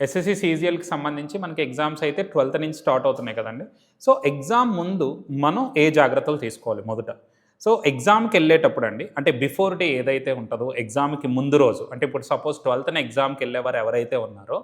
SSC సీజీఎల్కి సంబంధించి మనకి exams అయితే 12th నుంచి స్టార్ట్ అవుతున్నాయి కదండి. సో ఎగ్జామ్ ముందు మనం ఏ జాగ్రత్తలు తీసుకోవాలి మొదట? సో ఎగ్జామ్కి వెళ్ళేటప్పుడు అండి, అంటే బిఫోర్ డే ఏదైతే ఉంటుందో ఎగ్జామ్కి ముందు రోజు, అంటే ఇప్పుడు సపోజ్ 12th ఎగ్జామ్కి వెళ్ళేవారు ఎవరైతే ఉన్నారో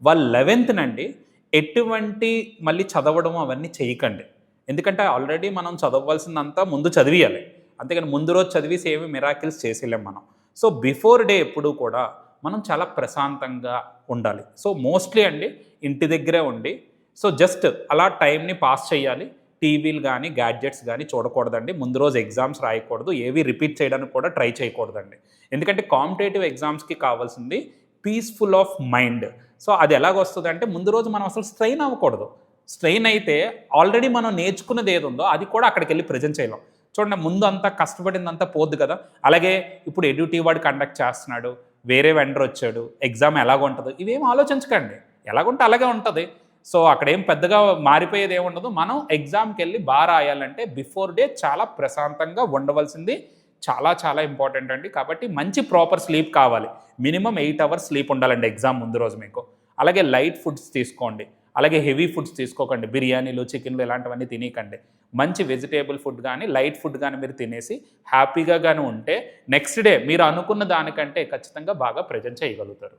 వాళ్ళు 11th నండి ఎటువంటి మళ్ళీ చదవడం అవన్నీ చేయకండి. ఎందుకంటే ఆల్రెడీ మనం చదవవలసిందంతా ముందు చదివియాలి. అంతేగాని ముందు రోజు చదివేసి ఏమి మిరాకిల్స్ చేసేయలేం మనం. సో బిఫోర్ డే ఎప్పుడూ కూడా మనం చాలా ప్రశాంతంగా ఉండాలి. సో మోస్ట్లీ అండి ఇంటి దగ్గరే ఉండి సో జస్ట్ అలా టైంని పాస్ చేయాలి. టీవీలు కానీ గ్యాడ్జెట్స్ కానీ చూడకూడదండి. ముందు రోజు ఎగ్జామ్స్ రాయకూడదు. ఏవి రిపీట్ చేయడానికి కూడా ట్రై చేయకూడదండి. ఎందుకంటే కాంపిటేటివ్ ఎగ్జామ్స్కి కావాల్సింది పీస్ఫుల్ ఆఫ్ మైండ్. సో అది ఎలాగొస్తుంది అంటే ముందు రోజు మనం అసలు స్ట్రెయిన్ అవ్వకూడదు. స్ట్రెయిన్ అయితే ఆల్రెడీ మనం నేర్చుకున్నది ఏది ఉందో అది కూడా అక్కడికి వెళ్ళి ప్రజెంట్ చేయలేం. చూడండి, ముందు అంతా కష్టపడిందంతా పోద్దు కదా. అలాగే ఇప్పుడు ఎడ్యూటీ వాడు కండక్ట్ చేస్తున్నాడు, వేరే వెండర్ వచ్చాడు, ఎగ్జామ్ ఎలాగుంటుందో ఇవేం ఆలోచించకండి. ఎలాగుంటే అలాగే ఉంటుంది. సో అక్కడేం పెద్దగా మారిపోయేది ఏముండదు. మనం ఎగ్జామ్కి వెళ్ళి బాగా రాయాలంటే బిఫోర్ డే చాలా ప్రశాంతంగా ఉండవలసింది చాలా చాలా ఇంపార్టెంట్ అండి. కాబట్టి మంచి ప్రాపర్ స్లీప్ కావాలి. మినిమం 8 hours స్లీప్ ఉండాలండి ఎగ్జామ్ ముందు రోజు మీకు. అలాగే లైట్ ఫుడ్స్ తీసుకోండి. అలాగే హెవీ ఫుడ్స్ తీసుకోకండి. బిర్యానీలు, చికెన్లు ఇలాంటివన్నీ తినకండి. మంచి వెజిటేబుల్ ఫుడ్ కానీ లైట్ ఫుడ్ కానీ మీరు తినేసి హ్యాపీగా కానీ ఉంటే నెక్స్ట్ డే మీరు అనుకున్న దానికంటే ఖచ్చితంగా బాగా ప్రజెంట్ చేయగలుగుతారు.